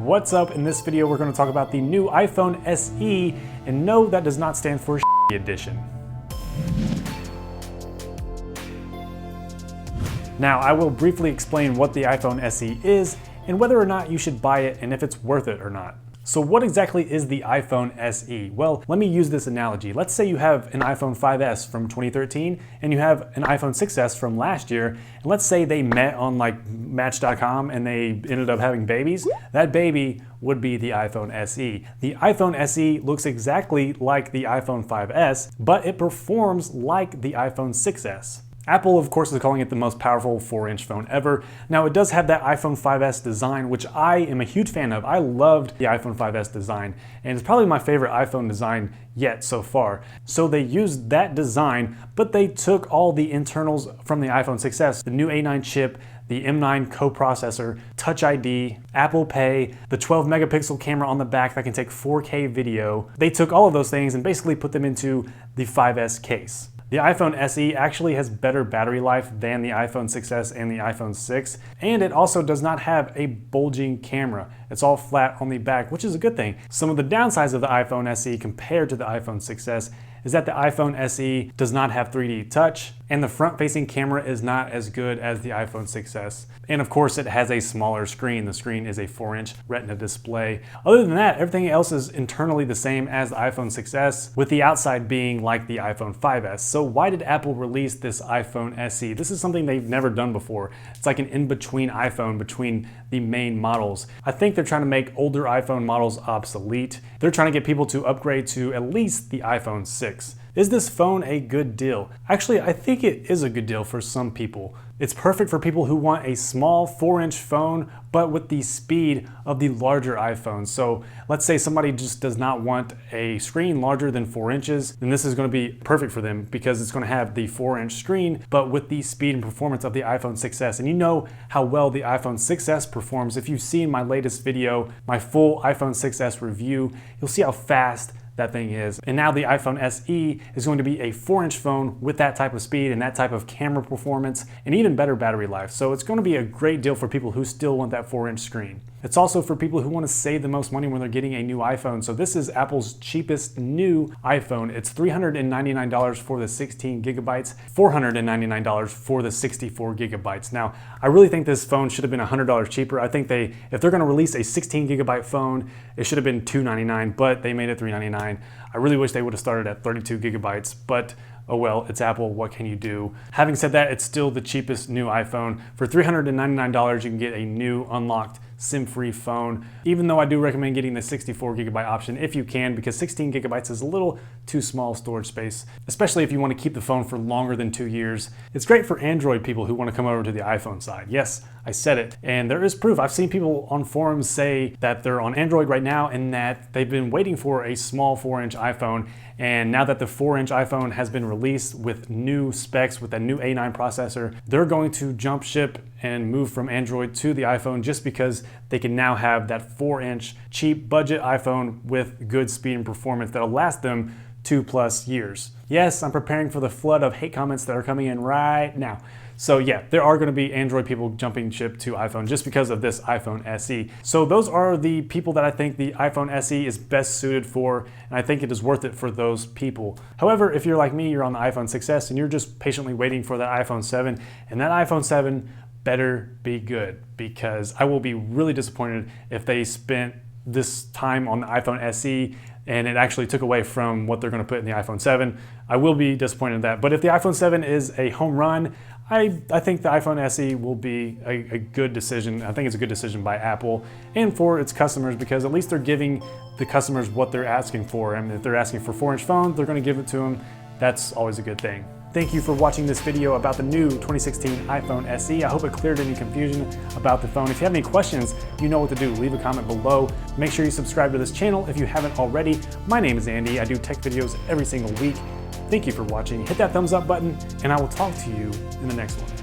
What's up? In this video, we're going to talk about the new iPhone SE, and no, that does not stand for edition. Now, I will briefly explain what the iPhone SE is and whether or not you should buy it and if it's worth it or not. So what exactly is the iPhone SE? Well, let me use this analogy. Let's say you have an iPhone 5S from 2013 and you have an iPhone 6S from last year, and let's say they met on like Match.com and they ended up having babies. That baby would be the iPhone SE. The iPhone SE looks exactly like the iPhone 5S, but it performs like the iPhone 6S. Apple, of course, is calling it the most powerful 4-inch phone ever. Now, it does have that iPhone 5S design, which I am a huge fan of. I loved the iPhone 5S design, and it's probably my favorite iPhone design yet so far. So they used that design, but they took all the internals from the iPhone 6S, the new A9 chip, the M9 coprocessor, Touch ID, Apple Pay, the 12 megapixel camera on the back that can take 4K video. They took all of those things and basically put them into the 5S case. The iPhone SE actually has better battery life than the iPhone 6S and the iPhone 6, and it also does not have a bulging camera. It's all flat on the back, which is a good thing. Some of the downsides of the iPhone SE compared to the iPhone 6S is that the iPhone SE does not have 3D touch, and the front-facing camera is not as good as the iPhone 6S. And of course, it has a smaller screen. The screen is a 4-inch Retina display. Other than that, everything else is internally the same as the iPhone 6S, with the outside being like the iPhone 5S. So why did Apple release this iPhone SE? This is something they've never done before. It's like an in-between iPhone between the main models. I think they're trying to make older iPhone models obsolete. They're trying to get people to upgrade to at least the iPhone 6. Is this phone a good deal? Actually, I think it is a good deal for some people. It's perfect for people who want a small 4-inch phone, but with the speed of the larger iPhone. So let's say somebody just does not want a screen larger than 4 inches, then this is going to be perfect for them because it's going to have the 4-inch screen, but with the speed and performance of the iPhone 6S. And you know how well the iPhone 6S performs. If you've seen my latest video, my full iPhone 6S review, you'll see how fast that thing is. And now the iPhone SE is going to be a 4-inch phone with that type of speed and that type of camera performance and even better battery life. So it's going to be a great deal for people who still want that 4-inch screen. It's also for people who want to save the most money when they're getting a new iPhone. So this is Apple's cheapest new iPhone. It's $399 for the 16 gigabytes, $499 for the 64 gigabytes. Now, I really think this phone should have been $100 cheaper. I think if they're going to release a 16 gigabyte phone, it should have been $299, but they made it $399. I really wish they would have started at 32 gigabytes, but oh well, it's Apple, what can you do? Having said that, it's still the cheapest new iPhone. For $399, you can get a new unlocked SIM-free phone, even though I do recommend getting the 64 gigabyte option if you can, because 16 gigabytes is a little too small storage space, especially if you want to keep the phone for longer than 2 years. It's great for Android people who want to come over to the iPhone side. Yes, I said it, and there is proof. I've seen people on forums say that they're on Android right now and that they've been waiting for a small 4-inch iPhone, and now that the 4-inch iPhone has been released with new specs, with a new A9 processor, they're going to jump ship and move from Android to the iPhone just because they can now have that 4-inch cheap budget iPhone with good speed and performance that'll last them 2+ years. Yes, I'm preparing for the flood of hate comments that are coming in right now. So yeah, there are going to be Android people jumping ship to iPhone just because of this iPhone SE. So those are the people that I think the iPhone SE is best suited for, and I think it is worth it for those people. However, if you're like me, you're on the iPhone 6S and you're just patiently waiting for that iPhone 7, and that iPhone 7 better be good, because I will be really disappointed if they spent this time on the iPhone SE and it actually took away from what they're going to put in the iPhone 7. I will be disappointed in that. But if the iPhone 7 is a home run, I think the iPhone SE will be a good decision. I think it's a good decision by Apple and for its customers, because at least they're giving the customers what they're asking for. I mean, if they're asking for 4-inch phones, they're going to give it to them. That's always a good thing. Thank you for watching this video about the new 2016 iPhone SE. I hope it cleared any confusion about the phone. If you have any questions, you know what to do. Leave a comment below. Make sure you subscribe to this channel if you haven't already. My name is Andy. I do tech videos every single week. Thank you for watching. Hit that thumbs up button, and I will talk to you in the next one.